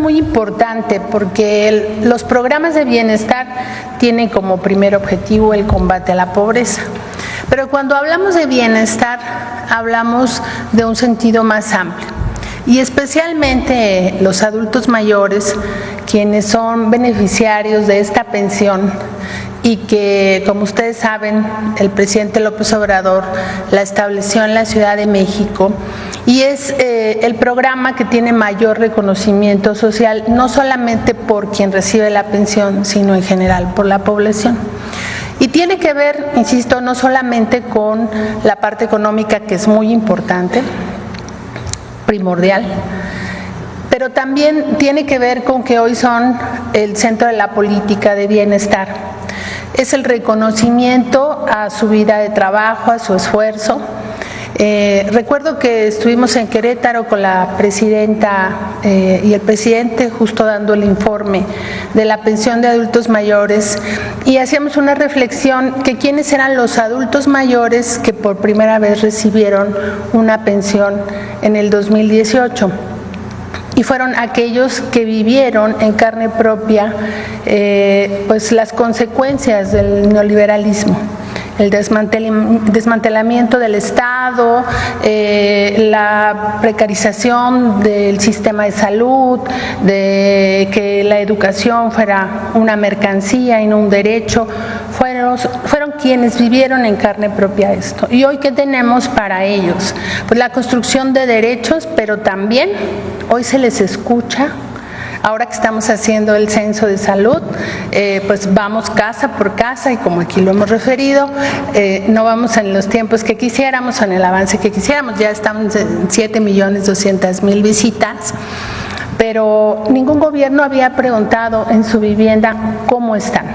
muy importante porque los programas de bienestar tienen como primer objetivo el combate a la pobreza. Pero cuando hablamos de bienestar, hablamos de un sentido más amplio. Y especialmente los adultos mayores, quienes son beneficiarios de esta pensión y que, como ustedes saben, el presidente López Obrador la estableció en la Ciudad de México y es el programa que tiene mayor reconocimiento social, no solamente por quien recibe la pensión, sino en general por la población. Y tiene que ver, insisto, no solamente con la parte económica, que es muy importante, primordial, pero también tiene que ver con que hoy son el centro de la política de bienestar. Es el reconocimiento a su vida de trabajo, a su esfuerzo. Recuerdo que estuvimos en Querétaro con la presidenta y el presidente justo dando el informe de la pensión de adultos mayores y hacíamos una reflexión que quiénes eran los adultos mayores que por primera vez recibieron una pensión en el 2018. Y fueron aquellos que vivieron en carne propia pues las consecuencias del neoliberalismo, el desmantelamiento del Estado, la precarización del sistema de salud, de que la educación fuera una mercancía y no un derecho, fueron quienes vivieron en carne propia esto. Y hoy, ¿qué tenemos para ellos? Pues la construcción de derechos, pero también hoy se les escucha. Ahora que estamos haciendo el censo de salud, pues vamos casa por casa y como aquí lo hemos referido, no vamos en los tiempos que quisiéramos o en el avance que quisiéramos, ya estamos en 7.200.000 visitas, pero ningún gobierno había preguntado en su vivienda cómo están.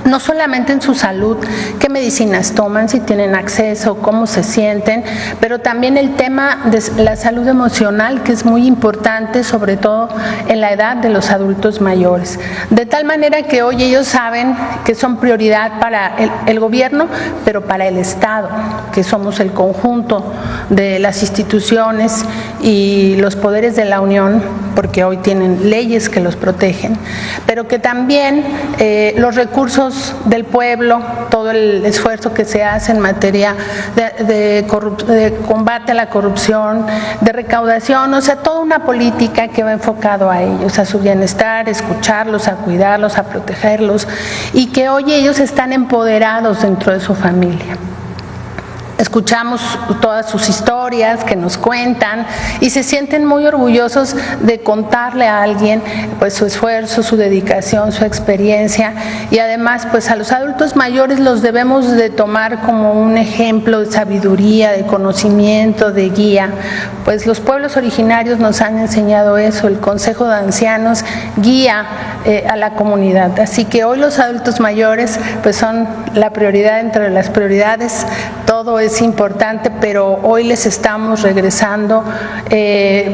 No solamente en su salud, qué medicinas toman, si tienen acceso, cómo se sienten, pero también el tema de la salud emocional, que es muy importante, sobre todo en la edad de los adultos mayores. De tal manera que hoy ellos saben que son prioridad para el gobierno, pero para el Estado, que somos el conjunto de las instituciones y los poderes de la Unión, porque hoy tienen leyes que los protegen, pero que también los recursos del pueblo, todo el esfuerzo que se hace en materia de combate a la corrupción, de recaudación, o sea, toda una política que va enfocado a ellos, a su bienestar, escucharlos, a cuidarlos, a protegerlos, y que hoy ellos están empoderados dentro de su familia. Escuchamos todas sus historias que nos cuentan y se sienten muy orgullosos de contarle a alguien pues su esfuerzo, su dedicación, su experiencia, y además pues a los adultos mayores los debemos de tomar como un ejemplo de sabiduría, de conocimiento, de guía. Pues los pueblos originarios nos han enseñado eso, el Consejo de Ancianos guía a la comunidad, así que hoy los adultos mayores pues son la prioridad entre las prioridades. Todo es importante, pero hoy les estamos regresando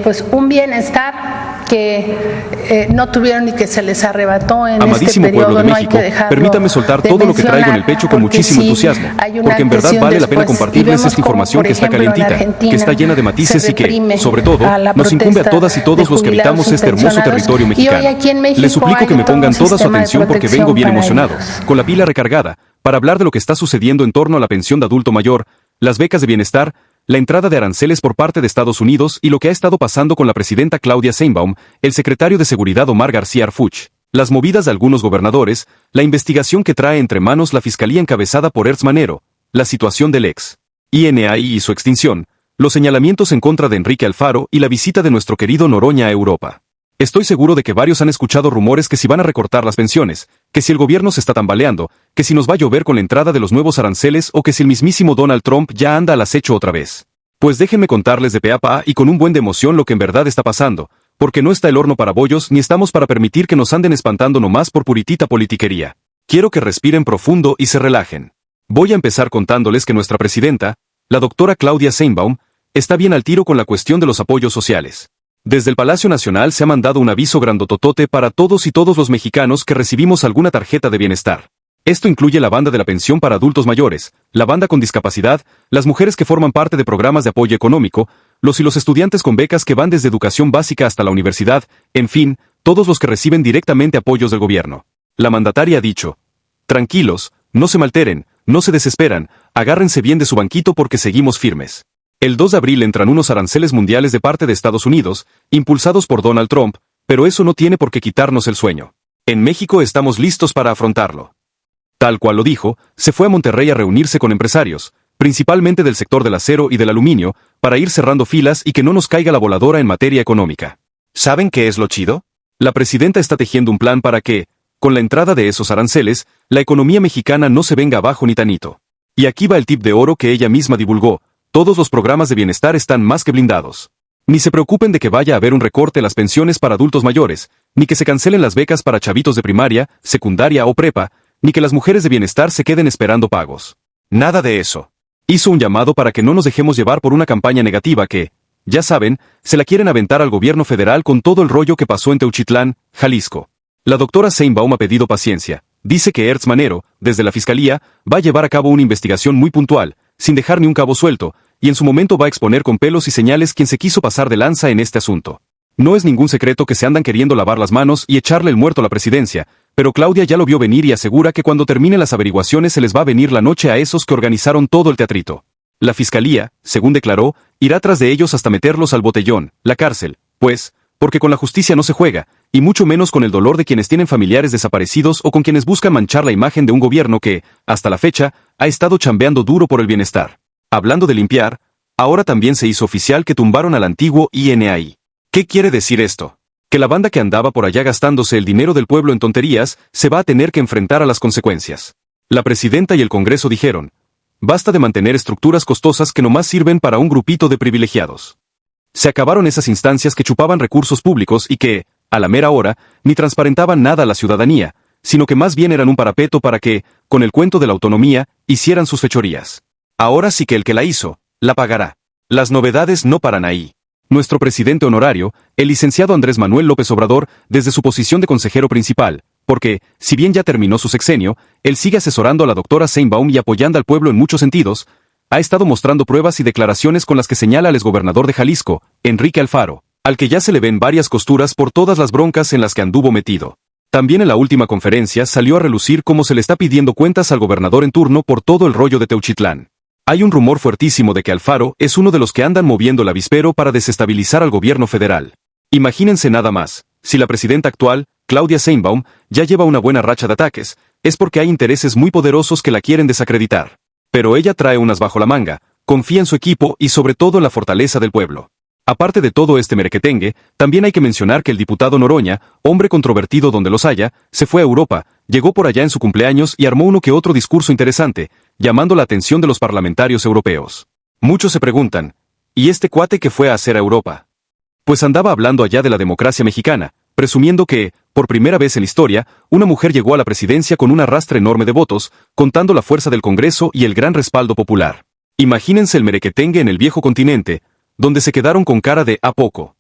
pues un bienestar que no tuvieron y que se les arrebató en Amadísimo este periodo. pueblo de México, permítame soltar todo lo que traigo en el pecho con muchísimo entusiasmo, porque en verdad vale la pena compartirles esta información que está calientita, que está llena de matices y que, sobre todo, nos incumbe a todas y todos los que habitamos este hermoso territorio mexicano. Les suplico que me pongan toda su atención porque vengo bien emocionado, con la pila recargada, para hablar de lo que está sucediendo en torno a la pensión de adulto mayor, las becas de bienestar, la entrada de aranceles por parte de Estados Unidos y lo que ha estado pasando con la presidenta Claudia Sheinbaum, el secretario de Seguridad Omar García Harfuch, las movidas de algunos gobernadores, la investigación que trae entre manos la fiscalía encabezada por Hertz Manero, la situación del ex INAI y su extinción, los señalamientos en contra de Enrique Alfaro y la visita de nuestro querido Noroña a Europa. Estoy seguro de que varios han escuchado rumores que si van a recortar las pensiones, que si el gobierno se está tambaleando, que si nos va a llover con la entrada de los nuevos aranceles o que si el mismísimo Donald Trump ya anda al acecho otra vez. Pues déjenme contarles de pe a pa y con un buen de emoción lo que en verdad está pasando, porque no está el horno para bollos ni estamos para permitir que nos anden espantando nomás por puritita politiquería. Quiero que respiren profundo y se relajen. Voy a empezar contándoles que nuestra presidenta, la doctora Claudia Sheinbaum, está bien al tiro con la cuestión de los apoyos sociales. Desde el Palacio Nacional se ha mandado un aviso grandototote para todos y todos los mexicanos que recibimos alguna tarjeta de bienestar. Esto incluye la banda de la pensión para adultos mayores, la banda con discapacidad, las mujeres que forman parte de programas de apoyo económico, los y los estudiantes con becas que van desde educación básica hasta la universidad, en fin, todos los que reciben directamente apoyos del gobierno. La mandataria ha dicho: tranquilos, no se malteren, no se desesperan, agárrense bien de su banquito porque seguimos firmes. El 2 de abril entran unos aranceles mundiales de parte de Estados Unidos, impulsados por Donald Trump, pero eso no tiene por qué quitarnos el sueño. En México estamos listos para afrontarlo. Tal cual lo dijo, se fue a Monterrey a reunirse con empresarios, principalmente del sector del acero y del aluminio, para ir cerrando filas y que no nos caiga la voladora en materia económica. ¿Saben qué es lo chido? La presidenta está tejiendo un plan para que, con la entrada de esos aranceles, la economía mexicana no se venga abajo ni tanito. Y aquí va el tip de oro que ella misma divulgó: todos los programas de bienestar están más que blindados. Ni se preocupen de que vaya a haber un recorte en las pensiones para adultos mayores, ni que se cancelen las becas para chavitos de primaria, secundaria o prepa, ni que las mujeres de bienestar se queden esperando pagos. Nada de eso. Hizo un llamado para que no nos dejemos llevar por una campaña negativa que, ya saben, se la quieren aventar al gobierno federal con todo el rollo que pasó en Teuchitlán, Jalisco. La doctora Sheinbaum ha pedido paciencia. Dice que Ertz Manero, desde la Fiscalía, va a llevar a cabo una investigación muy puntual, sin dejar ni un cabo suelto, y en su momento va a exponer con pelos y señales quien se quiso pasar de lanza en este asunto. No es ningún secreto que se andan queriendo lavar las manos y echarle el muerto a la presidencia, pero Claudia ya lo vio venir y asegura que cuando terminen las averiguaciones se les va a venir la noche a esos que organizaron todo el teatrito. La Fiscalía, según declaró, irá tras de ellos hasta meterlos al botellón, la cárcel, pues, porque con la justicia no se juega, y mucho menos con el dolor de quienes tienen familiares desaparecidos o con quienes buscan manchar la imagen de un gobierno que, hasta la fecha, ha estado chambeando duro por el bienestar. Hablando de limpiar, ahora también se hizo oficial que tumbaron al antiguo INAI. ¿Qué quiere decir esto? Que la banda que andaba por allá gastándose el dinero del pueblo en tonterías se va a tener que enfrentar a las consecuencias. La presidenta y el Congreso dijeron: basta de mantener estructuras costosas que nomás sirven para un grupito de privilegiados. Se acabaron esas instancias que chupaban recursos públicos y que, a la mera hora, ni transparentaban nada a la ciudadanía, sino que más bien eran un parapeto para que, con el cuento de la autonomía, hicieran sus fechorías. Ahora sí que el que la hizo, la pagará. Las novedades no paran ahí. Nuestro presidente honorario, el licenciado Andrés Manuel López Obrador, desde su posición de consejero principal, porque, si bien ya terminó su sexenio, él sigue asesorando a la doctora Sheinbaum y apoyando al pueblo en muchos sentidos, ha estado mostrando pruebas y declaraciones con las que señala al exgobernador de Jalisco, Enrique Alfaro, al que ya se le ven varias costuras por todas las broncas en las que anduvo metido. También en la última conferencia salió a relucir cómo se le está pidiendo cuentas al gobernador en turno por todo el rollo de Teuchitlán. Hay un rumor fuertísimo de que Alfaro es uno de los que andan moviendo el avispero para desestabilizar al gobierno federal. Imagínense nada más, si la presidenta actual, Claudia Sheinbaum, ya lleva una buena racha de ataques, es porque hay intereses muy poderosos que la quieren desacreditar. Pero ella trae unas bajo la manga, confía en su equipo y sobre todo en la fortaleza del pueblo. Aparte de todo este merequetengue, también hay que mencionar que el diputado Noroña, hombre controvertido donde los haya, se fue a Europa, llegó por allá en su cumpleaños y armó uno que otro discurso interesante, llamando la atención de los parlamentarios europeos. Muchos se preguntan, ¿y este cuate qué fue a hacer a Europa? Pues andaba hablando allá de la democracia mexicana, presumiendo que, por primera vez en la historia, una mujer llegó a la presidencia con un arrastre enorme de votos, contando la fuerza del Congreso y el gran respaldo popular. Imagínense el merequetengue en el viejo continente, donde se quedaron con cara de ¿a poco?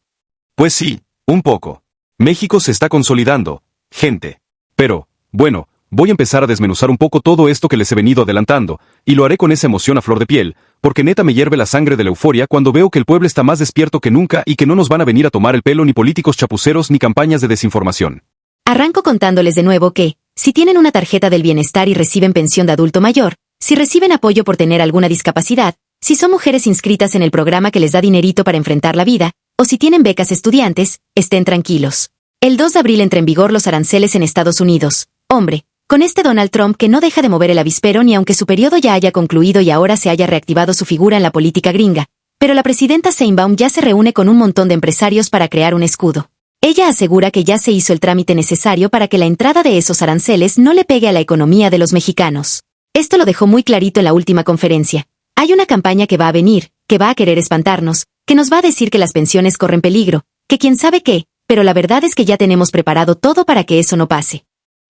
Pues sí, un poco. México se está consolidando, gente. Pero, bueno, voy a empezar a desmenuzar un poco todo esto que les he venido adelantando, y lo haré con esa emoción a flor de piel, porque neta me hierve la sangre de la euforia cuando veo que el pueblo está más despierto que nunca y que no nos van a venir a tomar el pelo ni políticos chapuceros ni campañas de desinformación. Arranco contándoles de nuevo que, si tienen una tarjeta del bienestar y reciben pensión de adulto mayor, si reciben apoyo por tener alguna discapacidad, si son mujeres inscritas en el programa que les da dinerito para enfrentar la vida, o si tienen becas estudiantes, estén tranquilos. El 2 de abril entra en vigor los aranceles en Estados Unidos. Hombre, con este Donald Trump que no deja de mover el avispero ni aunque su periodo ya haya concluido y ahora se haya reactivado su figura en la política gringa. Pero la presidenta Sheinbaum ya se reúne con un montón de empresarios para crear un escudo. Ella asegura que ya se hizo el trámite necesario para que la entrada de esos aranceles no le pegue a la economía de los mexicanos. Esto lo dejó muy clarito en la última conferencia. Hay una campaña que va a venir, que va a querer espantarnos, que nos va a decir que las pensiones corren peligro, que quién sabe qué, pero la verdad es que ya tenemos preparado todo para que eso no pase.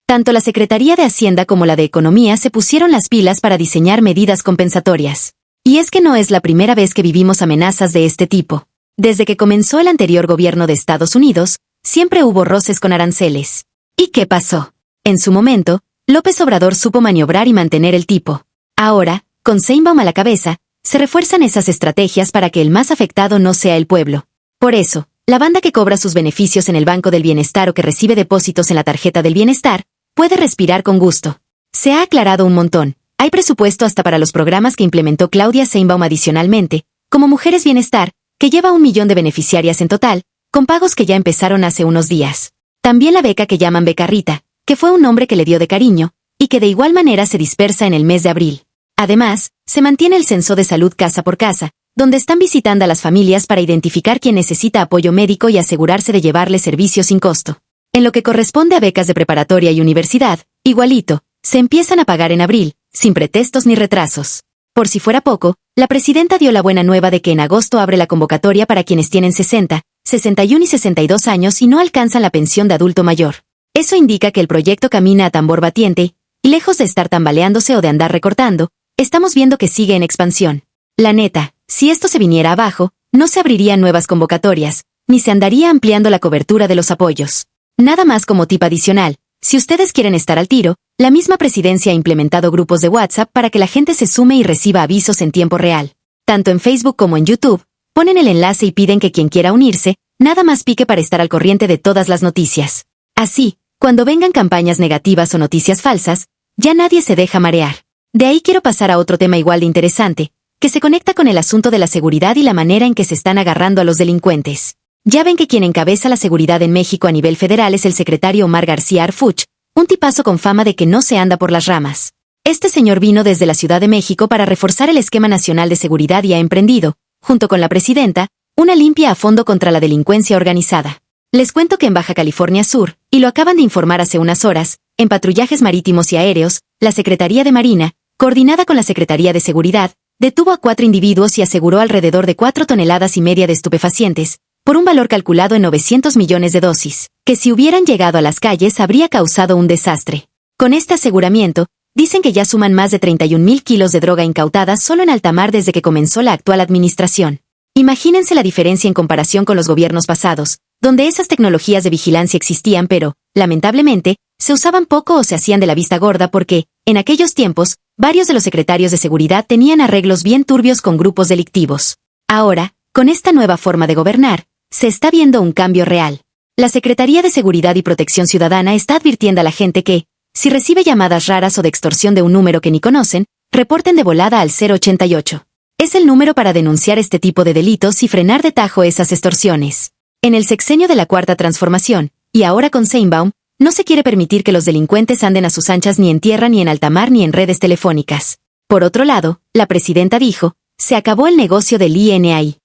Tanto la Secretaría de Hacienda como la de Economía se pusieron las pilas para diseñar medidas compensatorias. Y es que no es la primera vez que vivimos amenazas de este tipo. Desde que comenzó el anterior gobierno de Estados Unidos, siempre hubo roces con aranceles. ¿Y qué pasó? En su momento, López Obrador supo maniobrar y mantener el tipo. Ahora, con Sheinbaum a la cabeza, se refuerzan esas estrategias para que el más afectado no sea el pueblo. Por eso, la banda que cobra sus beneficios en el Banco del Bienestar o que recibe depósitos en la tarjeta del bienestar, puede respirar con gusto. Se ha aclarado un montón. Hay presupuesto hasta para los programas que implementó Claudia Sheinbaum adicionalmente, como Mujeres Bienestar, que lleva 1 millón de beneficiarias en total, con pagos que ya empezaron hace unos días. También la beca que llaman Beca Rita, que fue un nombre que le dio de cariño, y que de igual manera se dispersa en el mes de abril. Además, se mantiene el censo de salud casa por casa, donde están visitando a las familias para identificar quién necesita apoyo médico y asegurarse de llevarle servicios sin costo. En lo que corresponde a becas de preparatoria y universidad, igualito, se empiezan a pagar en abril, sin pretextos ni retrasos. Por si fuera poco, la presidenta dio la buena nueva de que en agosto abre la convocatoria para quienes tienen 60, 61 y 62 años y no alcanzan la pensión de adulto mayor. Eso indica que el proyecto camina a tambor batiente, y lejos de estar tambaleándose o de andar recortando, estamos viendo que sigue en expansión. La neta, si esto se viniera abajo, no se abrirían nuevas convocatorias, ni se andaría ampliando la cobertura de los apoyos. Nada más como tip adicional, si ustedes quieren estar al tiro, la misma presidencia ha implementado grupos de WhatsApp para que la gente se sume y reciba avisos en tiempo real. Tanto en Facebook como en YouTube, ponen el enlace y piden que quien quiera unirse, nada más pique para estar al corriente de todas las noticias. Así, cuando vengan campañas negativas o noticias falsas, ya nadie se deja marear. De ahí quiero pasar a otro tema igual de interesante, que se conecta con el asunto de la seguridad y la manera en que se están agarrando a los delincuentes. Ya ven que quien encabeza la seguridad en México a nivel federal es el secretario Omar García Harfuch, un tipazo con fama de que no se anda por las ramas. Este señor vino desde la Ciudad de México para reforzar el esquema nacional de seguridad y ha emprendido, junto con la presidenta, una limpia a fondo contra la delincuencia organizada. Les cuento que en Baja California Sur, y lo acaban de informar hace unas horas, en patrullajes marítimos y aéreos, la Secretaría de Marina, coordinada con la Secretaría de Seguridad, detuvo a 4 individuos y aseguró alrededor de 4,5 toneladas de estupefacientes, por un valor calculado en 900 millones de dosis, que si hubieran llegado a las calles habría causado un desastre. Con este aseguramiento, dicen que ya suman más de 31,000 kilos de droga incautada solo en alta mar desde que comenzó la actual administración. Imagínense la diferencia en comparación con los gobiernos pasados, donde esas tecnologías de vigilancia existían pero, lamentablemente, se usaban poco o se hacían de la vista gorda porque, en aquellos tiempos, varios de los secretarios de seguridad tenían arreglos bien turbios con grupos delictivos. Ahora, con esta nueva forma de gobernar, se está viendo un cambio real. La Secretaría de Seguridad y Protección Ciudadana está advirtiendo a la gente que, si recibe llamadas raras o de extorsión de un número que ni conocen, reporten de volada al 088. Es el número para denunciar este tipo de delitos y frenar de tajo esas extorsiones. En el sexenio de la Cuarta Transformación, y ahora con Sheinbaum, no se quiere permitir que los delincuentes anden a sus anchas ni en tierra ni en alta mar ni en redes telefónicas. Por otro lado, la presidenta dijo, se acabó el negocio del INAI.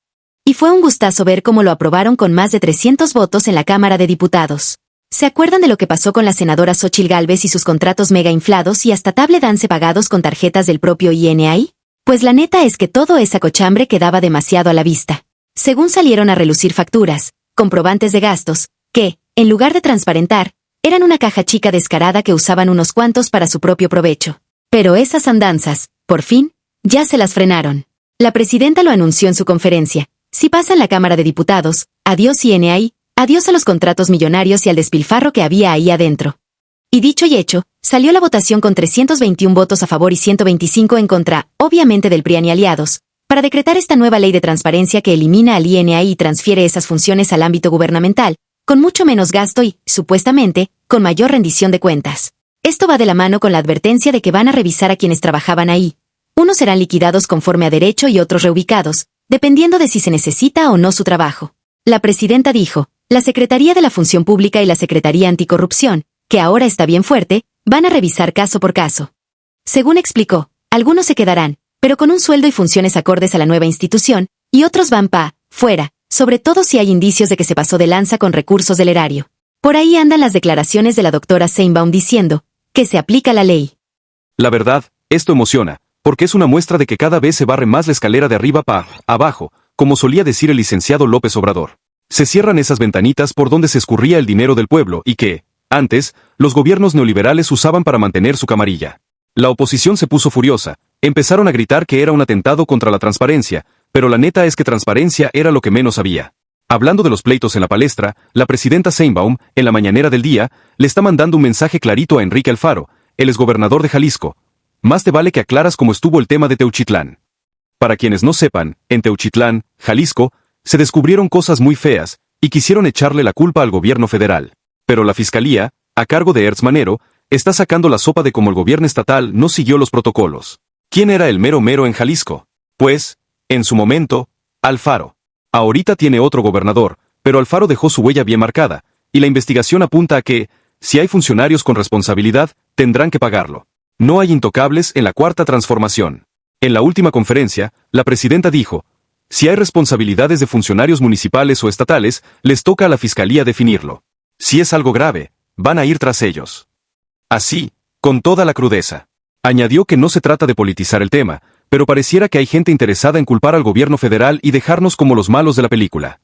Y fue un gustazo ver cómo lo aprobaron con más de 300 votos en la Cámara de Diputados. ¿Se acuerdan de lo que pasó con la senadora Xóchitl Gálvez y sus contratos mega inflados y hasta table dance pagados con tarjetas del propio INAI? Pues la neta es que todo esa cochambre quedaba demasiado a la vista. Según salieron a relucir facturas, comprobantes de gastos, que, en lugar de transparentar, eran una caja chica descarada que usaban unos cuantos para su propio provecho. Pero esas andanzas, por fin, ya se las frenaron. La presidenta lo anunció en su conferencia. Si pasa en la Cámara de Diputados, adiós INAI, adiós a los contratos millonarios y al despilfarro que había ahí adentro. Y dicho y hecho, salió la votación con 321 votos a favor y 125 en contra, obviamente del PRIAN y aliados, para decretar esta nueva ley de transparencia que elimina al INAI y transfiere esas funciones al ámbito gubernamental, con mucho menos gasto y, supuestamente, con mayor rendición de cuentas. Esto va de la mano con la advertencia de que van a revisar a quienes trabajaban ahí. Unos serán liquidados conforme a derecho y otros reubicados, dependiendo de si se necesita o no su trabajo. La presidenta dijo, la Secretaría de la Función Pública y la Secretaría Anticorrupción, que ahora está bien fuerte, van a revisar caso por caso. Según explicó, algunos se quedarán, pero con un sueldo y funciones acordes a la nueva institución, y otros van fuera, sobre todo si hay indicios de que se pasó de lanza con recursos del erario. Por ahí andan las declaraciones de la doctora Sheinbaum diciendo que se aplica la ley. La verdad, esto emociona, porque es una muestra de que cada vez se barre más la escalera de arriba abajo, como solía decir el licenciado López Obrador. Se cierran esas ventanitas por donde se escurría el dinero del pueblo y que, antes, los gobiernos neoliberales usaban para mantener su camarilla. La oposición se puso furiosa, empezaron a gritar que era un atentado contra la transparencia, pero la neta es que transparencia era lo que menos había. Hablando de los pleitos en la palestra, la presidenta Sheinbaum, en la mañanera del día, le está mandando un mensaje clarito a Enrique Alfaro, el exgobernador de Jalisco. Más te vale que aclaras cómo estuvo el tema de Teuchitlán. Para quienes no sepan, en Teuchitlán, Jalisco, se descubrieron cosas muy feas, y quisieron echarle la culpa al gobierno federal. Pero la fiscalía, a cargo de Ertz Manero, está sacando la sopa de cómo el gobierno estatal no siguió los protocolos. ¿Quién era el mero mero en Jalisco? Pues, en su momento, Alfaro. Ahorita tiene otro gobernador, pero Alfaro dejó su huella bien marcada, y la investigación apunta a que, si hay funcionarios con responsabilidad, tendrán que pagarlo. No hay intocables en la Cuarta Transformación. En la última conferencia, la presidenta dijo, si hay responsabilidades de funcionarios municipales o estatales, les toca a la fiscalía definirlo. Si es algo grave, van a ir tras ellos. Así, con toda la crudeza. Añadió que no se trata de politizar el tema, pero pareciera que hay gente interesada en culpar al gobierno federal y dejarnos como los malos de la película.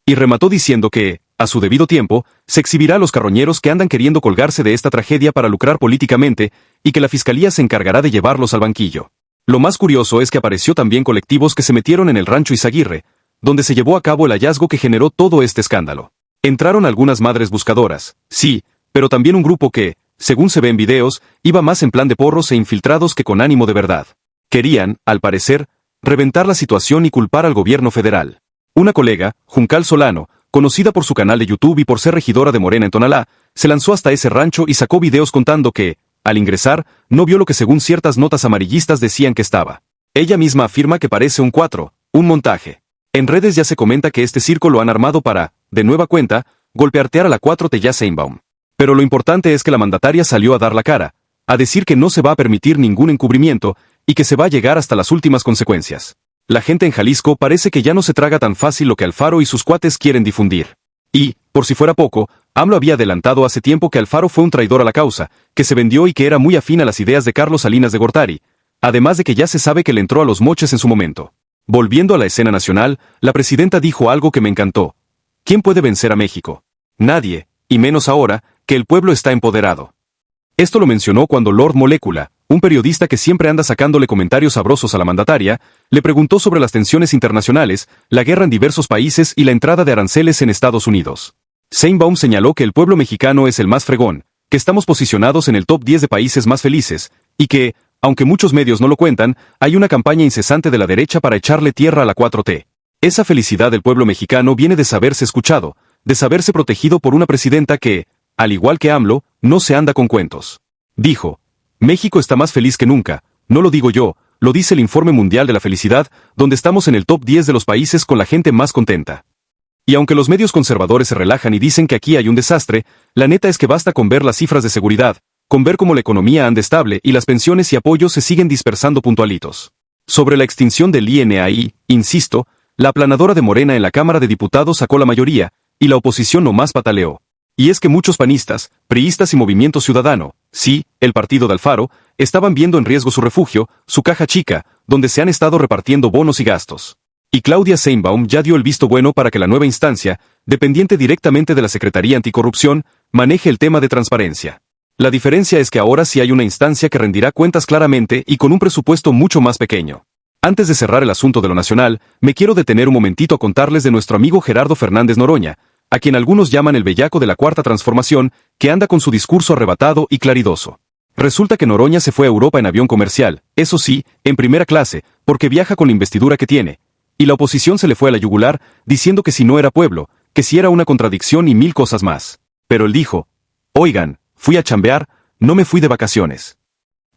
Y remató diciendo que, a su debido tiempo, se exhibirá a los carroñeros que andan queriendo colgarse de esta tragedia para lucrar políticamente, y que la fiscalía se encargará de llevarlos al banquillo. Lo más curioso es que apareció también colectivos que se metieron en el rancho Izaguirre, donde se llevó a cabo el hallazgo que generó todo este escándalo. Entraron algunas madres buscadoras, sí, pero también un grupo que, según se ve en videos, iba más en plan de porros e infiltrados que con ánimo de verdad. Querían, al parecer, reventar la situación y culpar al gobierno federal. Una colega, Juncal Solano, conocida por su canal de YouTube y por ser regidora de Morena en Tonalá, se lanzó hasta ese rancho y sacó videos contando que, al ingresar, no vio lo que según ciertas notas amarillistas decían que estaba. Ella misma afirma que parece un 4, un montaje. En redes ya se comenta que este circo lo han armado para, de nueva cuenta, golpeartear a la 4T ya Sheinbaum. Pero lo importante es que la mandataria salió a dar la cara, a decir que no se va a permitir ningún encubrimiento y que se va a llegar hasta las últimas consecuencias. La gente en Jalisco parece que ya no se traga tan fácil lo que Alfaro y sus cuates quieren difundir. Y, por si fuera poco, AMLO había adelantado hace tiempo que Alfaro fue un traidor a la causa, que se vendió y que era muy afín a las ideas de Carlos Salinas de Gortari, además de que ya se sabe que le entró a los moches en su momento. Volviendo a la escena nacional, la presidenta dijo algo que me encantó. ¿Quién puede vencer a México? Nadie, y menos ahora, que el pueblo está empoderado. Esto lo mencionó cuando Lord Molecula, un periodista que siempre anda sacándole comentarios sabrosos a la mandataria, le preguntó sobre las tensiones internacionales, la guerra en diversos países y la entrada de aranceles en Estados Unidos. Sheinbaum señaló que el pueblo mexicano es el más fregón, que estamos posicionados en el top 10 de países más felices, y que, aunque muchos medios no lo cuentan, hay una campaña incesante de la derecha para echarle tierra a la 4T. Esa felicidad del pueblo mexicano viene de saberse escuchado, de saberse protegido por una presidenta que, al igual que AMLO, no se anda con cuentos. Dijo, México está más feliz que nunca, no lo digo yo, lo dice el Informe Mundial de la Felicidad, donde estamos en el top 10 de los países con la gente más contenta. Y aunque los medios conservadores se relajan y dicen que aquí hay un desastre, la neta es que basta con ver las cifras de seguridad, con ver cómo la economía anda estable y las pensiones y apoyos se siguen dispersando puntualitos. Sobre la extinción del INAI, insisto, la aplanadora de Morena en la Cámara de Diputados sacó la mayoría, y la oposición nomás pataleó. Y es que muchos panistas, priistas y Movimiento Ciudadano, sí, el partido de Alfaro, estaban viendo en riesgo su refugio, su caja chica, donde se han estado repartiendo bonos y gastos. Y Claudia Sheinbaum ya dio el visto bueno para que la nueva instancia, dependiente directamente de la Secretaría Anticorrupción, maneje el tema de transparencia. La diferencia es que ahora sí hay una instancia que rendirá cuentas claramente y con un presupuesto mucho más pequeño. Antes de cerrar el asunto de lo nacional, me quiero detener un momentito a contarles de nuestro amigo Gerardo Fernández Noroña, a quien algunos llaman el bellaco de la Cuarta Transformación, que anda con su discurso arrebatado y claridoso. Resulta que Noroña se fue a Europa en avión comercial, eso sí, en primera clase, porque viaja con la investidura que tiene. Y la oposición se le fue a la yugular, diciendo que si no era pueblo, que si era una contradicción y mil cosas más. Pero él dijo, oigan, fui a chambear, no me fui de vacaciones.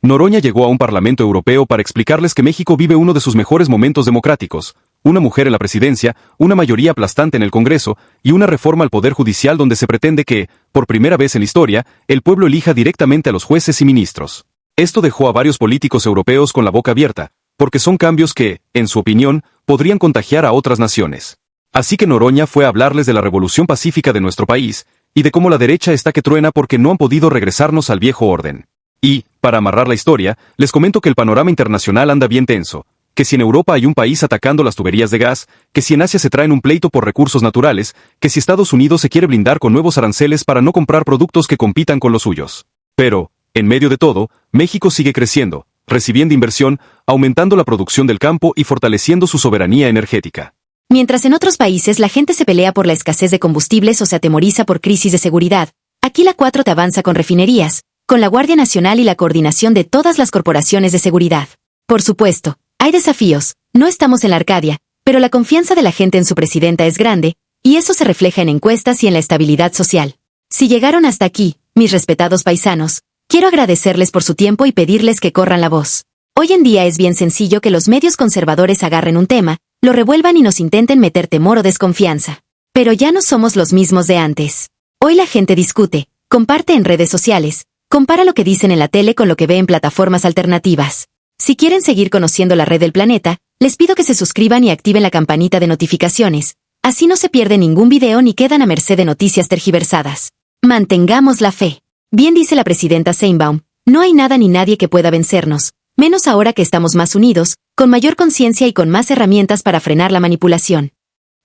Noroña llegó a un Parlamento Europeo para explicarles que México vive uno de sus mejores momentos democráticos, una mujer en la presidencia, una mayoría aplastante en el Congreso y una reforma al Poder Judicial donde se pretende que, por primera vez en la historia, el pueblo elija directamente a los jueces y ministros. Esto dejó a varios políticos europeos con la boca abierta, porque son cambios que, en su opinión, podrían contagiar a otras naciones. Así que Noroña fue a hablarles de la revolución pacífica de nuestro país, y de cómo la derecha está que truena porque no han podido regresarnos al viejo orden. Y, para amarrar la historia, les comento que el panorama internacional anda bien tenso, que si en Europa hay un país atacando las tuberías de gas, que si en Asia se traen un pleito por recursos naturales, que si Estados Unidos se quiere blindar con nuevos aranceles para no comprar productos que compitan con los suyos. Pero, en medio de todo, México sigue creciendo, recibiendo inversión, aumentando la producción del campo y fortaleciendo su soberanía energética. Mientras en otros países la gente se pelea por la escasez de combustibles o se atemoriza por crisis de seguridad, aquí la 4T avanza con refinerías, con la Guardia Nacional y la coordinación de todas las corporaciones de seguridad. Por supuesto, hay desafíos, No estamos en la Arcadia, pero la confianza de la gente en su presidenta es grande, y eso se refleja en encuestas y en la estabilidad social. Si llegaron hasta aquí, mis respetados paisanos, quiero agradecerles por su tiempo y pedirles que corran la voz. Hoy en día es bien sencillo que los medios conservadores agarren un tema, lo revuelvan y nos intenten meter temor o desconfianza. Pero ya no somos los mismos de antes. Hoy la gente discute, comparte en redes sociales, compara lo que dicen en la tele con lo que ve en plataformas alternativas. Si quieren seguir conociendo la red del planeta, les pido que se suscriban y activen la campanita de notificaciones. Así no se pierde ningún video ni quedan a merced de noticias tergiversadas. Mantengamos la fe. Bien dice la presidenta Sheinbaum, no hay nada ni nadie que pueda vencernos, menos ahora que estamos más unidos, con mayor conciencia y con más herramientas para frenar la manipulación.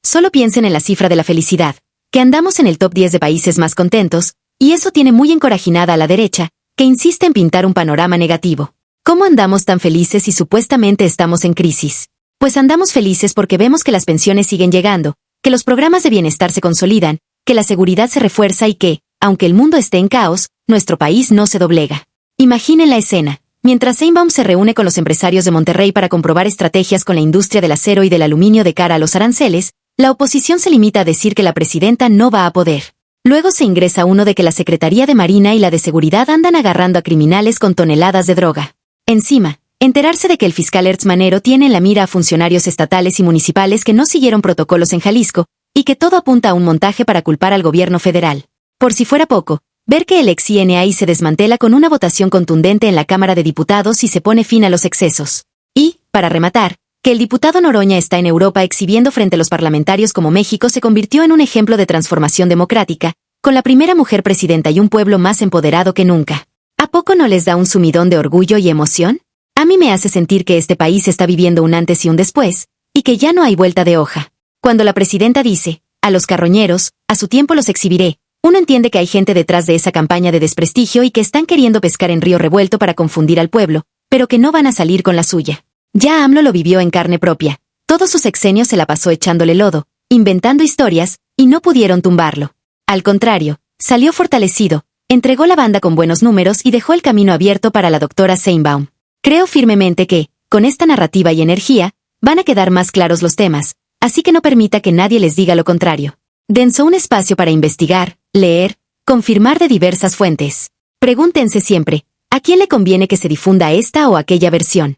Solo piensen en la cifra de la felicidad, que andamos en el top 10 de países más contentos, y eso tiene muy encorajinada a la derecha, que insiste en pintar un panorama negativo. ¿Cómo andamos tan felices si supuestamente estamos en crisis? Pues andamos felices porque vemos que las pensiones siguen llegando, que los programas de bienestar se consolidan, que la seguridad se refuerza y que, aunque el mundo esté en caos, nuestro país no se doblega. Imaginen la escena. Mientras Sheinbaum se reúne con los empresarios de Monterrey para comprobar estrategias con la industria del acero y del aluminio de cara a los aranceles, la oposición se limita a decir que la presidenta no va a poder. Luego se ingresa uno de que la Secretaría de Marina y la de Seguridad andan agarrando a criminales con toneladas de droga. Encima, enterarse de que el fiscal Hertz Manero tiene en la mira a funcionarios estatales y municipales que no siguieron protocolos en Jalisco, y que todo apunta a un montaje para culpar al gobierno federal. Por si fuera poco, ver que el ex INAI se desmantela con una votación contundente en la Cámara de Diputados y se pone fin a los excesos. Y, para rematar, que el diputado Noroña está en Europa exhibiendo frente a los parlamentarios cómo México se convirtió en un ejemplo de transformación democrática, con la primera mujer presidenta y un pueblo más empoderado que nunca. ¿A poco no les da un sumidón de orgullo y emoción? A mí me hace sentir que este país está viviendo un antes y un después, y que ya no hay vuelta de hoja. Cuando la presidenta dice, a los carroñeros, a su tiempo los exhibiré, uno entiende que hay gente detrás de esa campaña de desprestigio y que están queriendo pescar en río revuelto para confundir al pueblo, pero que no van a salir con la suya. Ya AMLO lo vivió en carne propia. Todos sus sexenios se la pasó echándole lodo, inventando historias, y no pudieron tumbarlo. Al contrario, salió fortalecido, entregó la banda con buenos números y dejó el camino abierto para la doctora Sheinbaum. Creo firmemente que, con esta narrativa y energía, van a quedar más claros los temas, así que no permita que nadie les diga lo contrario. Dense un espacio para investigar, leer, confirmar de diversas fuentes. Pregúntense siempre, ¿a quién le conviene que se difunda esta o aquella versión?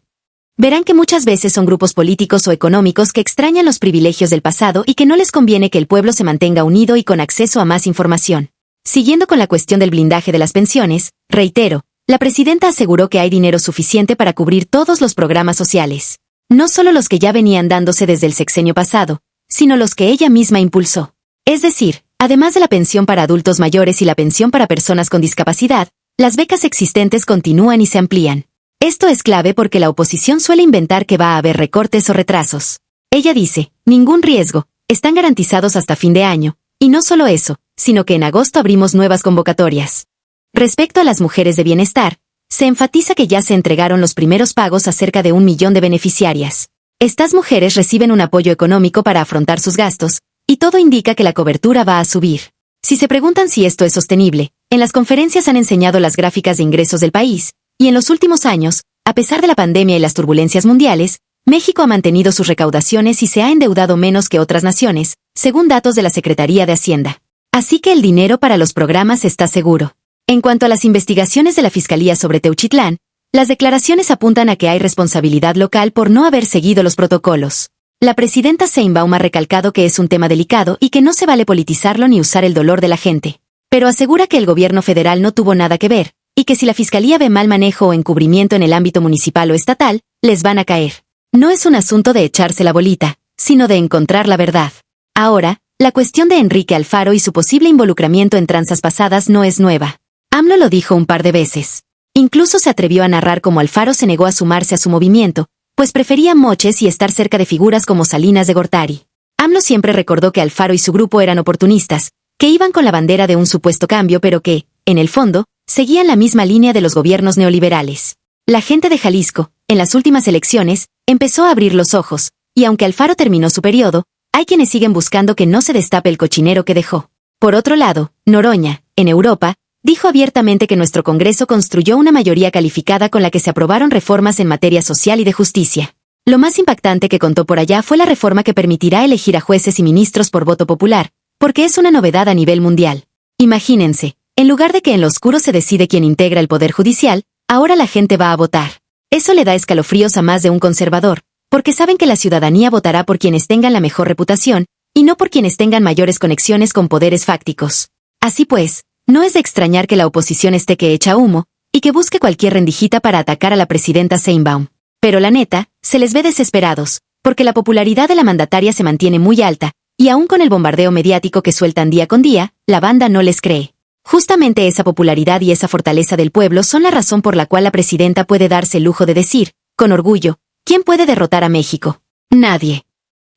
Verán que muchas veces son grupos políticos o económicos que extrañan los privilegios del pasado y que no les conviene que el pueblo se mantenga unido y con acceso a más información. Siguiendo con la cuestión del blindaje de las pensiones, reitero, la presidenta aseguró que hay dinero suficiente para cubrir todos los programas sociales. No solo los que ya venían dándose desde el sexenio pasado, sino los que ella misma impulsó. Es decir, además de la pensión para adultos mayores y la pensión para personas con discapacidad, las becas existentes continúan y se amplían. Esto es clave porque la oposición suele inventar que va a haber recortes o retrasos. Ella dice, ningún riesgo, están garantizados hasta fin de año, y no solo eso, sino que en agosto abrimos nuevas convocatorias. Respecto a las mujeres de bienestar, se enfatiza que ya se entregaron los primeros pagos a cerca de 1 millón de beneficiarias. Estas mujeres reciben un apoyo económico para afrontar sus gastos, y todo indica que la cobertura va a subir. Si se preguntan si esto es sostenible, en las conferencias han enseñado las gráficas de ingresos del país, y en los últimos años, a pesar de la pandemia y las turbulencias mundiales, México ha mantenido sus recaudaciones y se ha endeudado menos que otras naciones, según datos de la Secretaría de Hacienda. Así que el dinero para los programas está seguro. En cuanto a las investigaciones de la Fiscalía sobre Teuchitlán, las declaraciones apuntan a que hay responsabilidad local por no haber seguido los protocolos. La presidenta Sheinbaum ha recalcado que es un tema delicado y que no se vale politizarlo ni usar el dolor de la gente. Pero asegura que el gobierno federal no tuvo nada que ver, y que si la Fiscalía ve mal manejo o encubrimiento en el ámbito municipal o estatal, les van a caer. No es un asunto de echarse la bolita, sino de encontrar la verdad. Ahora, la cuestión de Enrique Alfaro y su posible involucramiento en tranzas pasadas no es nueva. AMLO lo dijo un par de veces. Incluso se atrevió a narrar cómo Alfaro se negó a sumarse a su movimiento, pues prefería moches y estar cerca de figuras como Salinas de Gortari. AMLO siempre recordó que Alfaro y su grupo eran oportunistas, que iban con la bandera de un supuesto cambio pero que, en el fondo, seguían la misma línea de los gobiernos neoliberales. La gente de Jalisco, en las últimas elecciones, empezó a abrir los ojos, y aunque Alfaro terminó su periodo, hay quienes siguen buscando que no se destape el cochinero que dejó. Por otro lado, Noroña, en Europa, dijo abiertamente que nuestro Congreso construyó una mayoría calificada con la que se aprobaron reformas en materia social y de justicia. Lo más impactante que contó por allá fue la reforma que permitirá elegir a jueces y ministros por voto popular, porque es una novedad a nivel mundial. Imagínense, en lugar de que en lo oscuro se decide quién integra el poder judicial, ahora la gente va a votar. Eso le da escalofríos a más de un conservador, porque saben que la ciudadanía votará por quienes tengan la mejor reputación, y no por quienes tengan mayores conexiones con poderes fácticos. Así pues, no es de extrañar que la oposición esté que echa humo, y que busque cualquier rendijita para atacar a la presidenta Sheinbaum. Pero la neta, se les ve desesperados, porque la popularidad de la mandataria se mantiene muy alta, y aún con el bombardeo mediático que sueltan día con día, la banda no les cree. Justamente esa popularidad y esa fortaleza del pueblo son la razón por la cual la presidenta puede darse el lujo de decir, con orgullo, ¿quién puede derrotar a México? Nadie.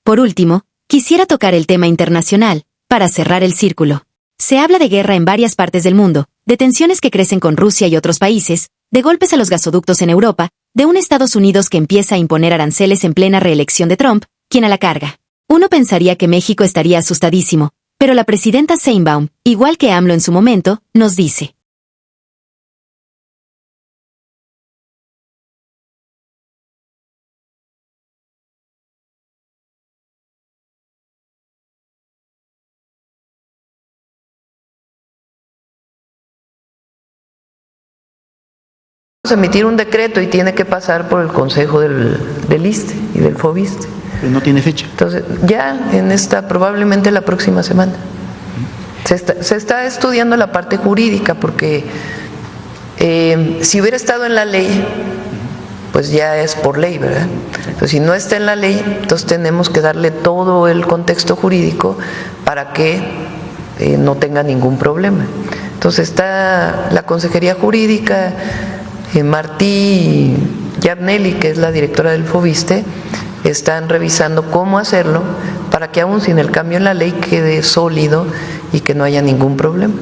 Por último, quisiera tocar el tema internacional, para cerrar el círculo. Se habla de guerra en varias partes del mundo, de tensiones que crecen con Rusia y otros países, de golpes a los gasoductos en Europa, de un Estados Unidos que empieza a imponer aranceles en plena reelección de Trump, quien a la carga. Uno pensaría que México estaría asustadísimo, pero la presidenta Sheinbaum, igual que AMLO en su momento, nos dice: emitir un decreto y tiene que pasar por el consejo del ISSSTE y del FOBISSSTE. Pero no tiene fecha. Entonces, ya en probablemente la próxima semana. Se está estudiando la parte jurídica porque si hubiera estado en la ley, pues ya es por ley, ¿verdad? Entonces, si no está en la ley, entonces tenemos que darle todo el contexto jurídico para que no tenga ningún problema. Entonces está la Consejería Jurídica, Martí Yarnelli, que es la directora del FOBISSSTE, están revisando cómo hacerlo para que aún sin el cambio en la ley quede sólido y que no haya ningún problema.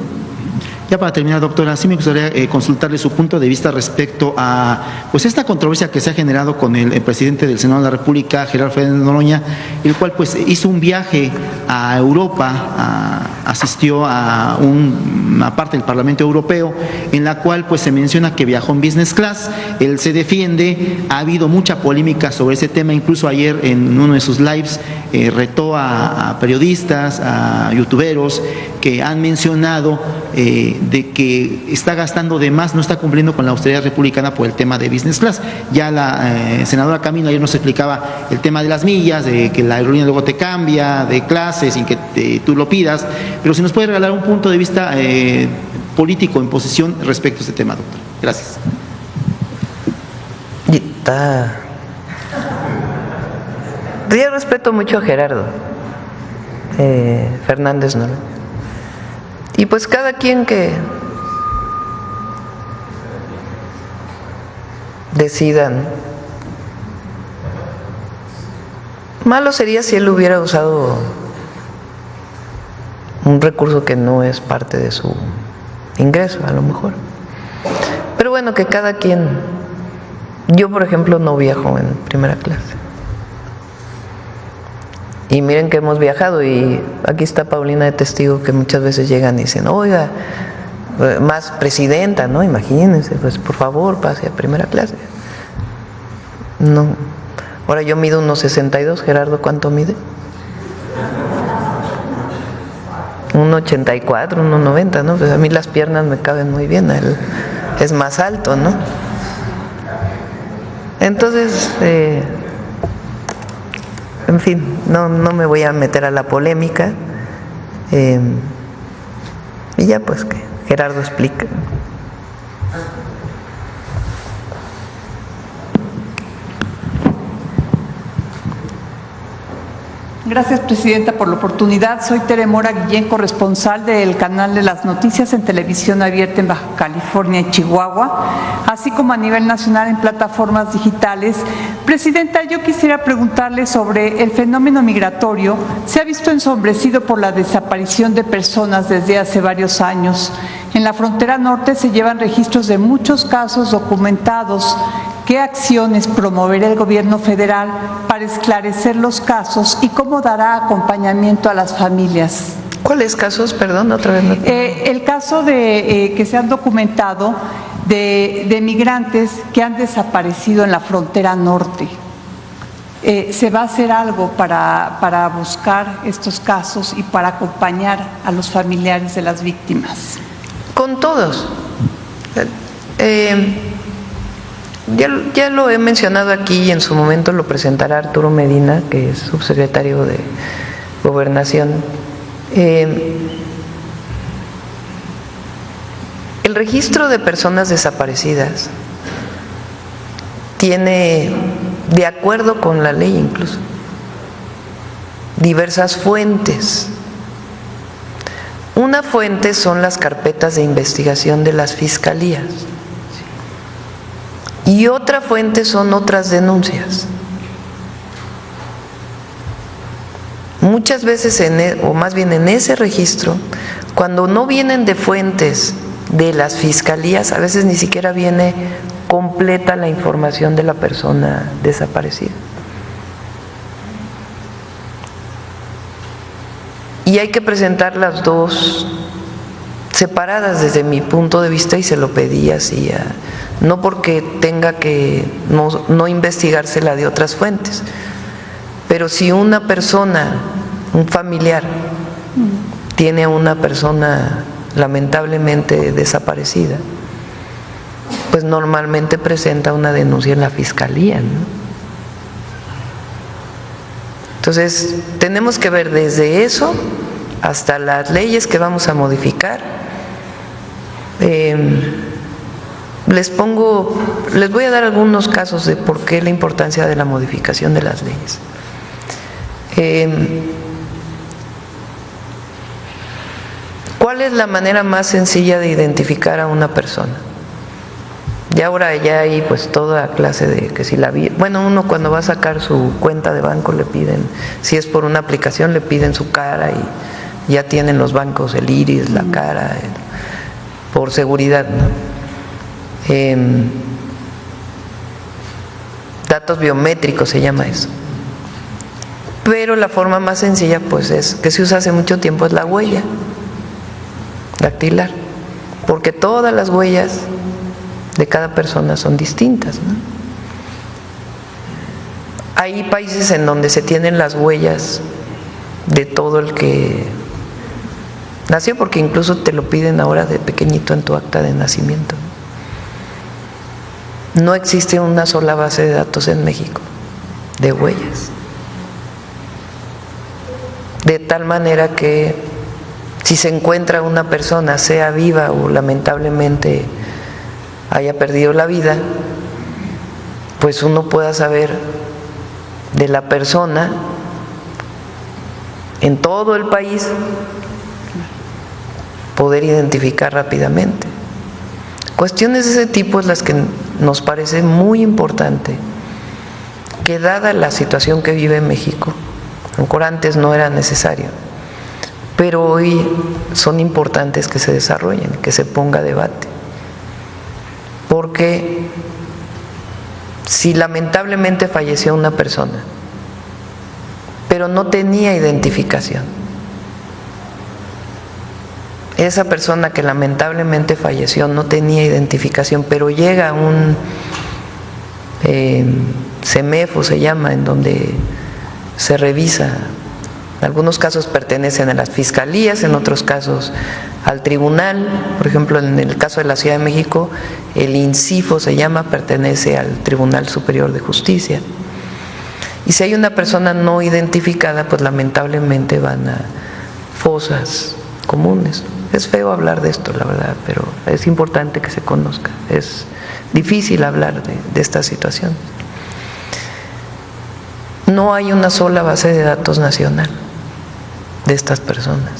Ya para terminar, doctora, sí me gustaría consultarle su punto de vista respecto a pues esta controversia que se ha generado con el presidente del Senado de la República, Gerardo Fernández Noroña, el cual pues hizo un viaje a Europa, asistió a una parte del Parlamento Europeo, en la cual pues se menciona que viajó en business class. Él se defiende, ha habido mucha polémica sobre ese tema, incluso ayer en uno de sus lives retó a periodistas, a youtuberos que han mencionado de que está gastando de más, no está cumpliendo con la austeridad republicana por el tema de business class. Ya la senadora Camino ayer nos explicaba el tema de las millas, de que la aerolínea luego te cambia de clase sin que tú lo pidas, pero si nos puede regalar un punto de vista político en posición respecto a este tema, doctor. Gracias. Yo respeto mucho a Gerardo Fernández, ¿no? Y pues cada quien que decidan. Malo sería si él hubiera usado un recurso que no es parte de su ingreso, a lo mejor. Pero bueno, que cada quien. Yo, por ejemplo, no viajo en primera clase. Y miren que hemos viajado, y aquí está Paulina de testigo, que muchas veces llegan y dicen: oiga, más presidenta, ¿no? Imagínense, pues por favor, pase a primera clase. No. Ahora yo mido 1.62, Gerardo, ¿cuánto mide? 1.84, 1.90, ¿no? Pues a mí las piernas me caben muy bien, él es más alto, ¿no? Entonces, en fin, no me voy a meter a la polémica, y ya pues que Gerardo explique. Gracias, Presidenta, por la oportunidad. Soy Tere Mora Guillén, corresponsal del Canal de las Noticias en Televisión Abierta en Baja California y Chihuahua, así como a nivel nacional en plataformas digitales. Presidenta, yo quisiera preguntarle sobre el fenómeno migratorio. Se ha visto ensombrecido por la desaparición de personas desde hace varios años. En la frontera norte se llevan registros de muchos casos documentados. ¿Qué acciones promoverá el gobierno federal para esclarecer los casos y cómo dará acompañamiento a las familias? ¿Cuáles casos? Perdón, otra vez. El caso de que se han documentado de migrantes que han desaparecido en la frontera norte. ¿Se va a hacer algo para buscar estos casos y para acompañar a los familiares de las víctimas? Con todos. Ya lo he mencionado aquí y en su momento lo presentará Arturo Medina, que es subsecretario de Gobernación. El registro de personas desaparecidas tiene, de acuerdo con la ley incluso, diversas fuentes. Una fuente son las carpetas de investigación de las fiscalías y otra fuente son otras denuncias. Muchas veces, o más bien en ese registro, cuando no vienen de fuentes de las fiscalías, a veces ni siquiera viene completa la información de la persona desaparecida. Y hay que presentar las dos separadas desde mi punto de vista y se lo pedí así, no porque tenga que no investigarse la de otras fuentes, pero si una persona, un familiar, tiene a una persona lamentablemente desaparecida, pues normalmente presenta una denuncia en la fiscalía, ¿no? Entonces, tenemos que ver desde eso hasta las leyes que vamos a modificar. Les voy a dar algunos casos de por qué la importancia de la modificación de las leyes. ¿Cuál es la manera más sencilla de identificar a una persona? Y ahora ya hay pues toda clase de que si uno cuando va a sacar su cuenta de banco le piden, si es por una aplicación le piden su cara y ya tienen los bancos el iris, la cara, por seguridad, ¿no? Datos biométricos se llama eso. Pero la forma más sencilla pues es que se usa hace mucho tiempo, es la huella dactilar, porque todas las huellas de cada persona son distintas, ¿no? Hay países en donde se tienen las huellas de todo el que nació, porque incluso te lo piden ahora de pequeñito en tu acta de nacimiento. No existe una sola base de datos en México de huellas, de tal manera que si se encuentra una persona, sea viva o lamentablemente haya perdido la vida, pues uno pueda saber de la persona en todo el país, poder identificar rápidamente. Cuestiones de ese tipo es las que nos parece muy importante, que dada la situación que vive México, aunque antes no era necesario, pero hoy son importantes que se desarrollen, que se ponga a debate. Porque si lamentablemente falleció una persona, pero no tenía identificación, esa persona que lamentablemente falleció no tenía identificación, pero llega a un CEMEFO se llama, en donde se revisa. En algunos casos pertenecen a las fiscalías, en otros casos al tribunal. Por ejemplo, en el caso de la Ciudad de México, el INCIFO se llama, pertenece al Tribunal Superior de Justicia. Y si hay una persona no identificada, pues lamentablemente van a fosas comunes. Es feo hablar de esto, la verdad, pero es importante que se conozca. Es difícil hablar de esta situación. No hay una sola base de datos nacional de estas personas.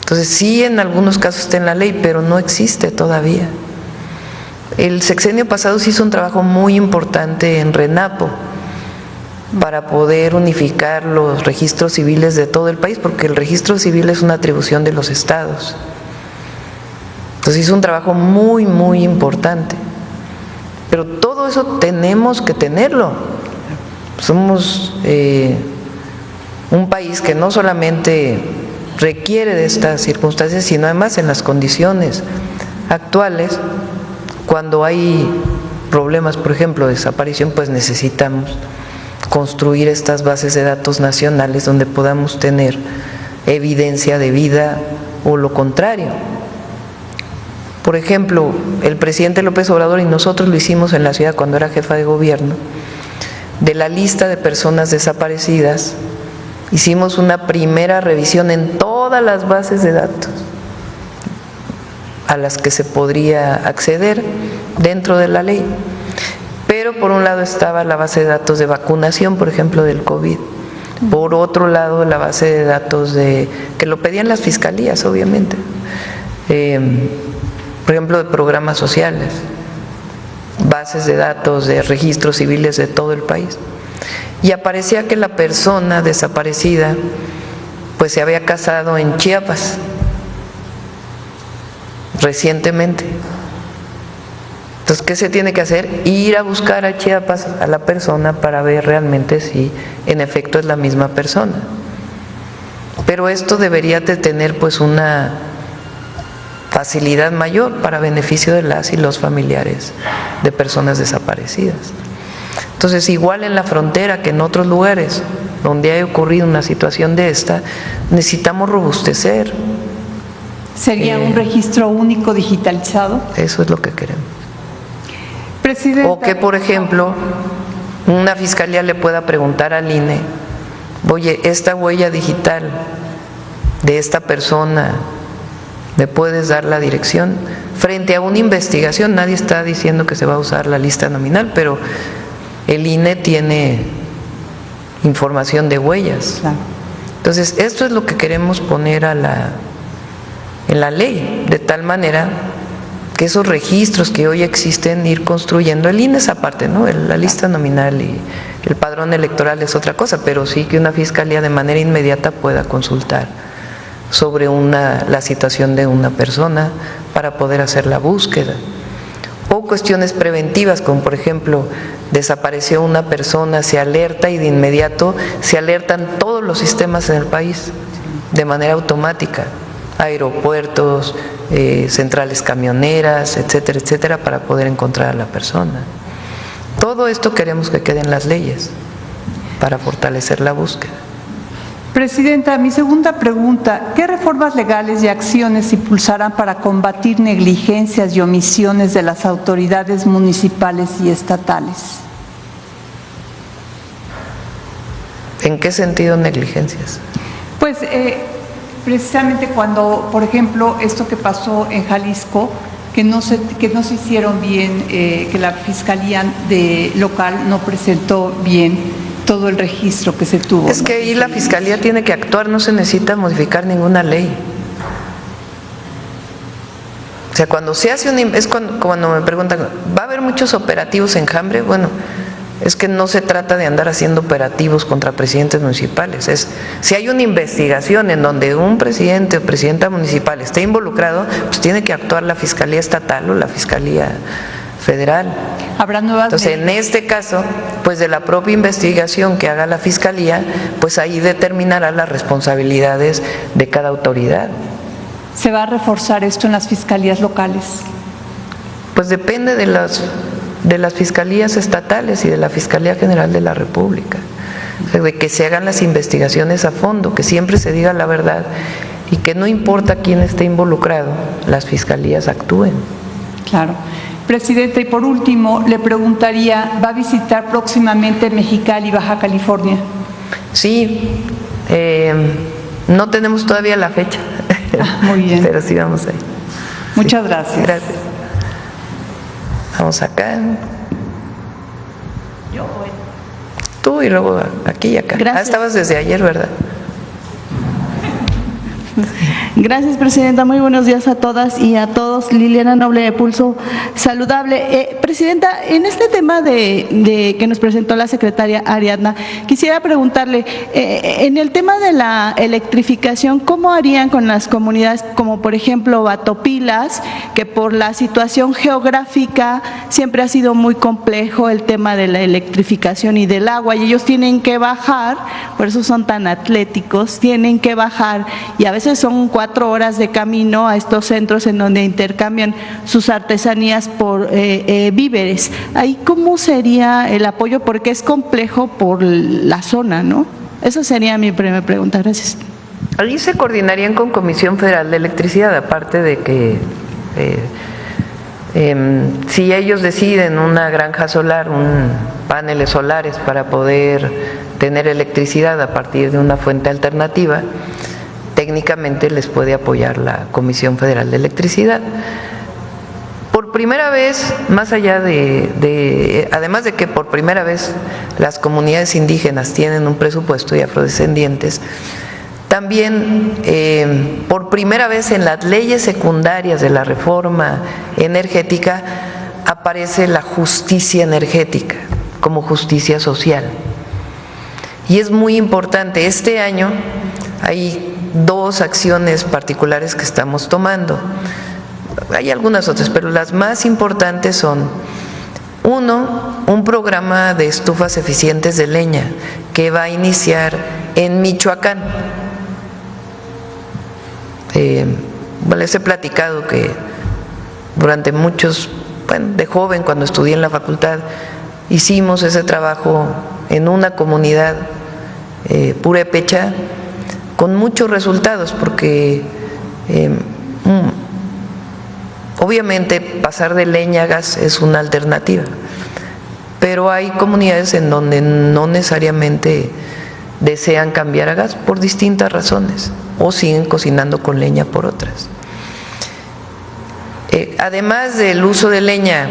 Entonces sí, en algunos casos está en la ley, pero no existe todavía. El sexenio pasado se hizo un trabajo muy importante en RENAPO para poder unificar los registros civiles de todo el país, porque el registro civil es una atribución de los estados. Entonces hizo un trabajo muy, muy importante. Pero todo eso tenemos que tenerlo. Somos un país que no solamente requiere de estas circunstancias, sino además en las condiciones actuales, cuando hay problemas, por ejemplo, de desaparición, pues necesitamos construir estas bases de datos nacionales donde podamos tener evidencia de vida o lo contrario. Por ejemplo, el presidente López Obrador, y nosotros lo hicimos en la ciudad cuando era jefa de gobierno, de la lista de personas desaparecidas, hicimos una primera revisión en todas las bases de datos a las que se podría acceder dentro de la ley. Pero por un lado estaba la base de datos de vacunación, por ejemplo, del COVID. Por otro lado, la base de datos que lo pedían las fiscalías, obviamente. Por ejemplo, de programas sociales, bases de datos de registros civiles de todo el país. Y aparecía que la persona desaparecida pues se había casado en Chiapas recientemente. Entonces, ¿qué se tiene que hacer? Ir a buscar a Chiapas a la persona para ver realmente si en efecto es la misma persona. Pero esto debería de tener pues una facilidad mayor para beneficio de las y los familiares de personas desaparecidas. Entonces, igual en la frontera que en otros lugares donde haya ocurrido una situación de esta, necesitamos robustecer. ¿Sería un registro único digitalizado? Eso es lo que queremos. Presidenta. O que, por ejemplo, una fiscalía le pueda preguntar al INE, oye, esta huella digital de esta persona, ¿me puedes dar la dirección? Frente a una investigación, nadie está diciendo que se va a usar la lista nominal, pero el INE tiene información de huellas. Claro. Entonces, esto es lo que queremos poner en la ley, de tal manera que esos registros que hoy existen, ir construyendo, el INE es aparte, ¿no? La lista nominal y el padrón electoral es otra cosa, pero sí que una fiscalía de manera inmediata pueda consultar sobre la situación de una persona para poder hacer la búsqueda. O cuestiones preventivas, como por ejemplo, desapareció una persona, se alerta y de inmediato se alertan todos los sistemas en el país de manera automática, aeropuertos, centrales camioneras, etcétera, etcétera, para poder encontrar a la persona. Todo esto queremos que quede en las leyes para fortalecer la búsqueda. Presidenta, mi segunda pregunta, ¿qué reformas legales y acciones impulsarán para combatir negligencias y omisiones de las autoridades municipales y estatales? ¿En qué sentido negligencias? Pues precisamente cuando, por ejemplo, esto que pasó en Jalisco, que no se hicieron bien, que la Fiscalía local no presentó bien todo el registro que se tuvo. Es que ahí la Fiscalía tiene que actuar, no se necesita modificar ninguna ley. O sea, cuando se hace cuando me preguntan, ¿va a haber muchos operativos en Jambre? Bueno, es que no se trata de andar haciendo operativos contra presidentes municipales. Si hay una investigación en donde un presidente o presidenta municipal está involucrado, pues tiene que actuar la Fiscalía Estatal o la Fiscalía Federal. ¿Habrá nuevas? Entonces, en este caso, pues de la propia investigación que haga la Fiscalía, pues ahí determinará las responsabilidades de cada autoridad. ¿Se va a reforzar esto en las fiscalías locales? Pues depende de las fiscalías estatales y de la Fiscalía General de la República, de que se hagan las investigaciones a fondo, que siempre se diga la verdad y que no importa quién esté involucrado, las fiscalías actúen. Claro. Presidenta, y por último, le preguntaría, ¿va a visitar próximamente Mexicali, Baja California? Sí, no tenemos todavía la fecha. Muy bien. Pero sí vamos ahí. Muchas gracias. Gracias. Vamos acá. Yo voy. Tú y luego aquí y acá. Gracias. Estabas desde ayer, ¿verdad? Gracias, Presidenta. Muy buenos días a todas y a todos. Liliana Noble de Pulso Saludable. Presidenta, en este tema de que nos presentó la secretaria Ariadna, quisiera preguntarle, en el tema de la electrificación, ¿cómo harían con las comunidades como por ejemplo Batopilas, que por la situación geográfica siempre ha sido muy complejo el tema de la electrificación y del agua, y ellos tienen que bajar, por eso son tan atléticos, tienen que bajar y a veces veces son 4 horas de camino a estos centros en donde intercambian sus artesanías por víveres. Ahí, ¿cómo sería el apoyo? Porque es complejo por la zona, ¿no? Esa sería mi primera pregunta. Gracias. Allí se coordinarían con Comisión Federal de Electricidad, aparte de que si ellos deciden una granja solar, paneles solares para poder tener electricidad a partir de una fuente alternativa, técnicamente les puede apoyar la Comisión Federal de Electricidad. Por primera vez, más allá además de que por primera vez las comunidades indígenas tienen un presupuesto y afrodescendientes, también por primera vez en las leyes secundarias de la reforma energética aparece la justicia energética como justicia social. Y es muy importante, este año hay 2 acciones particulares que estamos tomando. Hay algunas otras, pero las más importantes son: 1, un programa de estufas eficientes de leña que va a iniciar en Michoacán. Les he platicado que durante de joven, cuando estudié en la facultad, hicimos ese trabajo en una comunidad purépecha con muchos resultados, porque obviamente pasar de leña a gas es una alternativa, pero hay comunidades en donde no necesariamente desean cambiar a gas por distintas razones, o siguen cocinando con leña por otras. Además del uso de leña,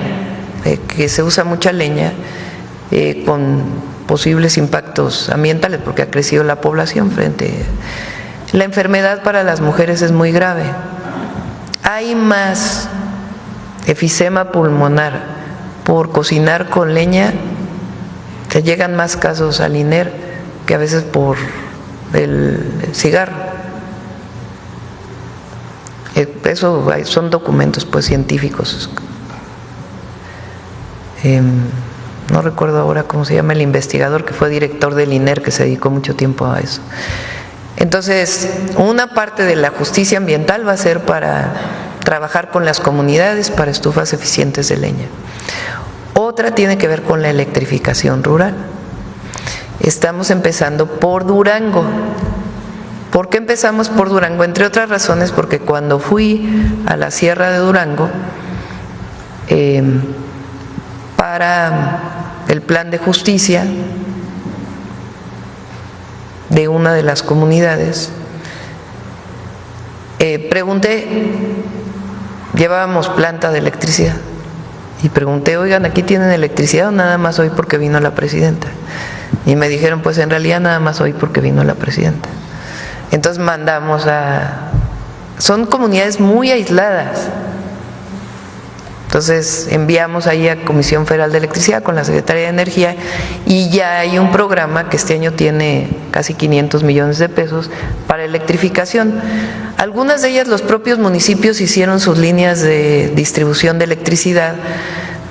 que se usa mucha leña, con posibles impactos ambientales, porque ha crecido la población la enfermedad para las mujeres es muy grave. Hay más efisema pulmonar por cocinar con leña, que llegan más casos al INER que a veces por el cigarro. Eso son documentos científicos. No recuerdo ahora cómo se llama el investigador que fue director del INER, que se dedicó mucho tiempo a eso. Entonces, una parte de la justicia ambiental va a ser para trabajar con las comunidades para estufas eficientes de leña. Otra tiene que ver con la electrificación rural. Estamos empezando por Durango. ¿Por qué empezamos por Durango? Entre otras razones, porque cuando fui a la Sierra de Durango para el plan de justicia de una de las comunidades, pregunté, llevábamos planta de electricidad, y pregunté: oigan, ¿aquí tienen electricidad o nada más hoy porque vino la presidenta? Y me dijeron: pues en realidad nada más hoy porque vino la presidenta. Entonces mandamos son comunidades muy aisladas. Entonces enviamos ahí a Comisión Federal de Electricidad con la Secretaría de Energía, y ya hay un programa que este año tiene casi 500 millones de pesos para electrificación. Algunas de ellas los propios municipios hicieron sus líneas de distribución de electricidad,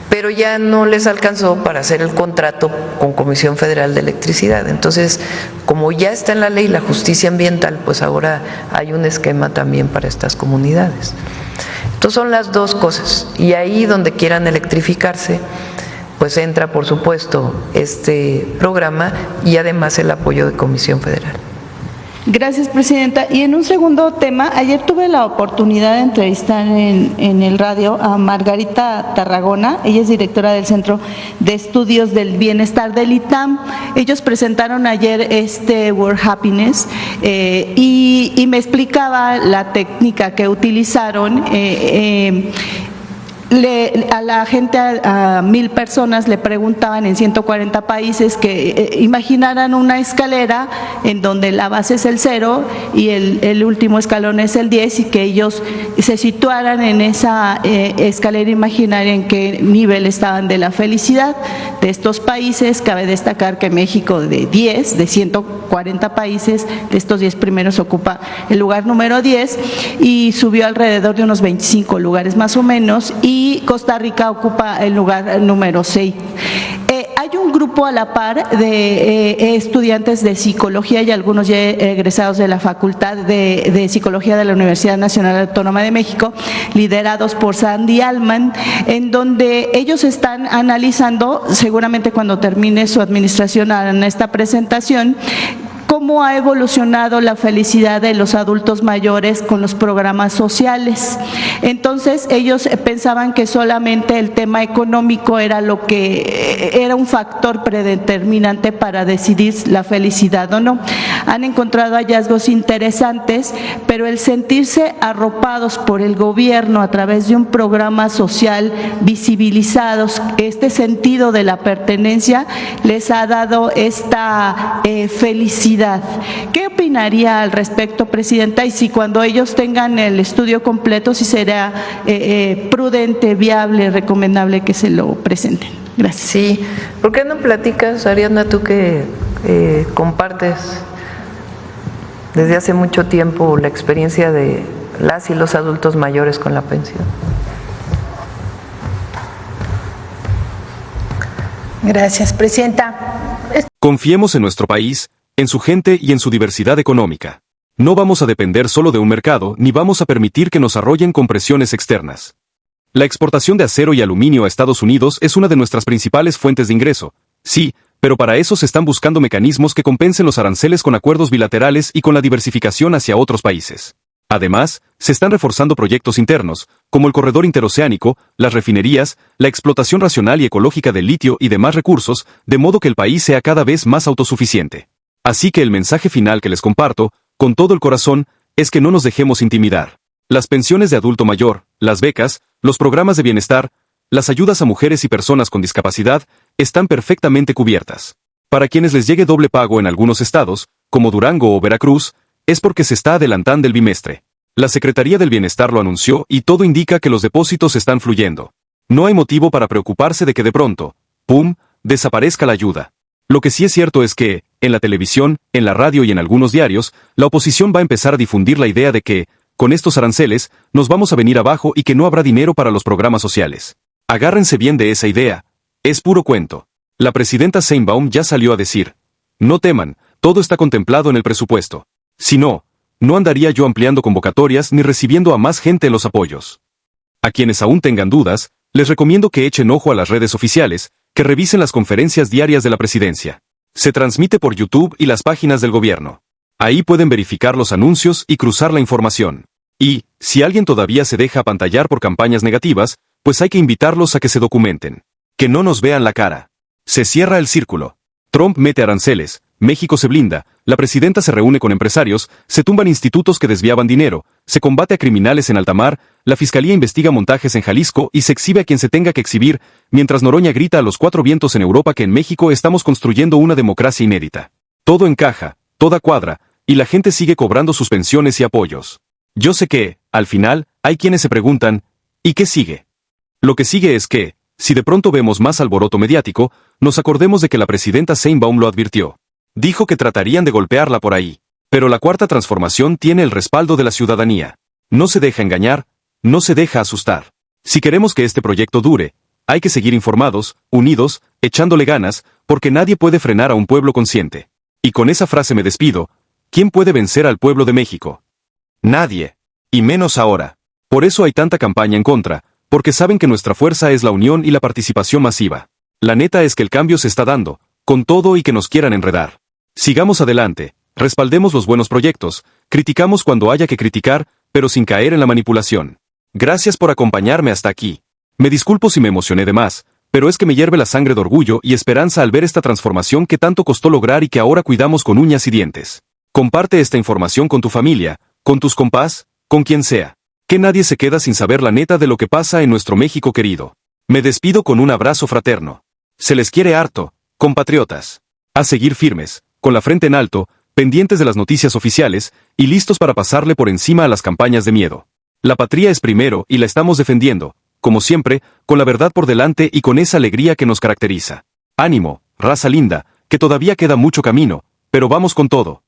pero ya no les alcanzó para hacer el contrato con Comisión Federal de Electricidad. Entonces, como ya está en la ley la justicia ambiental, pues ahora hay un esquema también para estas comunidades. Entonces son las 2 cosas, y ahí donde quieran electrificarse, pues entra por supuesto este programa y además el apoyo de Comisión Federal. Gracias, Presidenta. Y en un segundo tema, ayer tuve la oportunidad de entrevistar en el radio a Margarita Tarragona. Ella es directora del Centro de Estudios del Bienestar del ITAM. Ellos presentaron ayer World Happiness y me explicaba la técnica que utilizaron. A la gente, a 1,000 personas le preguntaban en 140 países que imaginaran una escalera en donde la base es el 0 y el último escalón es el 10, y que ellos se situaran en esa escalera imaginaria en qué nivel estaban de la felicidad de estos países. Cabe destacar que México, de 140 países, de estos 10 primeros ocupa el lugar número 10 y subió alrededor de unos 25 lugares más o menos, y Costa Rica ocupa el lugar número 6. Hay hay un grupo a la par de estudiantes de psicología y algunos ya egresados de la Facultad de Psicología de la Universidad Nacional Autónoma de México, liderados por Sandy Allman, en donde ellos están analizando, seguramente cuando termine su administración harán esta presentación, cómo ha evolucionado la felicidad de los adultos mayores con los programas sociales. Entonces ellos pensaban que solamente el tema económico era lo que era un factor predeterminante para decidir la felicidad o no. Han encontrado hallazgos interesantes, pero el sentirse arropados por el gobierno a través de un programa social, visibilizados, este sentido de la pertenencia les ha dado esta felicidad. ¿Qué opinaría al respecto, Presidenta? Y si cuando ellos tengan el estudio completo, si será prudente, viable, recomendable que se lo presenten. Gracias. Sí, ¿por qué no platicas, Ariadna, tú que compartes desde hace mucho tiempo la experiencia de las y los adultos mayores con la pensión? Gracias, Presidenta. Confiemos en nuestro país, en su gente y en su diversidad económica. No vamos a depender solo de un mercado, ni vamos a permitir que nos arrollen con presiones externas. La exportación de acero y aluminio a Estados Unidos es una de nuestras principales fuentes de ingreso. Sí, pero para eso se están buscando mecanismos que compensen los aranceles con acuerdos bilaterales y con la diversificación hacia otros países. Además, se están reforzando proyectos internos, como el corredor interoceánico, las refinerías, la explotación racional y ecológica del litio y demás recursos, de modo que el país sea cada vez más autosuficiente. Así que el mensaje final que les comparto, con todo el corazón, es que no nos dejemos intimidar. Las pensiones de adulto mayor, las becas, los programas de bienestar, las ayudas a mujeres y personas con discapacidad, están perfectamente cubiertas. Para quienes les llegue doble pago en algunos estados, como Durango o Veracruz, es porque se está adelantando el bimestre. La Secretaría del Bienestar lo anunció y todo indica que los depósitos están fluyendo. No hay motivo para preocuparse de que de pronto, ¡pum!, desaparezca la ayuda. Lo que sí es cierto es que, en la televisión, en la radio y en algunos diarios, la oposición va a empezar a difundir la idea de que, con estos aranceles, nos vamos a venir abajo y que no habrá dinero para los programas sociales. Agárrense bien de esa idea. Es puro cuento. La presidenta Sheinbaum ya salió a decir, no teman, todo está contemplado en el presupuesto. Si no, no andaría yo ampliando convocatorias ni recibiendo a más gente en los apoyos. A quienes aún tengan dudas, les recomiendo que echen ojo a las redes oficiales, que revisen las conferencias diarias de la presidencia. Se transmite por YouTube y las páginas del gobierno. Ahí pueden verificar los anuncios y cruzar la información. Y, si alguien todavía se deja apantallar por campañas negativas, pues hay que invitarlos a que se documenten. Que no nos vean la cara. Se cierra el círculo. Trump mete aranceles, México se blinda, la presidenta se reúne con empresarios, se tumban institutos que desviaban dinero, se combate a criminales en alta mar, la fiscalía investiga montajes en Jalisco y se exhibe a quien se tenga que exhibir, mientras Noroña grita a los cuatro vientos en Europa que en México estamos construyendo una democracia inédita. Todo encaja, toda cuadra, y la gente sigue cobrando sus pensiones y apoyos. Yo sé que, al final, hay quienes se preguntan, ¿y qué sigue? Lo que sigue es que, si de pronto vemos más alboroto mediático, nos acordemos de que la presidenta Sheinbaum lo advirtió. Dijo que tratarían de golpearla por ahí. Pero la cuarta transformación tiene el respaldo de la ciudadanía. No se deja engañar, no se deja asustar. Si queremos que este proyecto dure, hay que seguir informados, unidos, echándole ganas, porque nadie puede frenar a un pueblo consciente. Y con esa frase me despido, ¿quién puede vencer al pueblo de México? Nadie. Y menos ahora. Por eso hay tanta campaña en contra, porque saben que nuestra fuerza es la unión y la participación masiva. La neta es que el cambio se está dando, con todo y que nos quieran enredar. Sigamos adelante, respaldemos los buenos proyectos, criticamos cuando haya que criticar, pero sin caer en la manipulación. Gracias por acompañarme hasta aquí. Me disculpo si me emocioné de más, pero es que me hierve la sangre de orgullo y esperanza al ver esta transformación que tanto costó lograr y que ahora cuidamos con uñas y dientes. Comparte esta información con tu familia, con tus compás, con quien sea. Que nadie se queda sin saber la neta de lo que pasa en nuestro México querido. Me despido con un abrazo fraterno. Se les quiere harto, compatriotas. A seguir firmes, con la frente en alto, pendientes de las noticias oficiales, y listos para pasarle por encima a las campañas de miedo. La patria es primero y la estamos defendiendo, como siempre, con la verdad por delante y con esa alegría que nos caracteriza. Ánimo, raza linda, que todavía queda mucho camino, pero vamos con todo.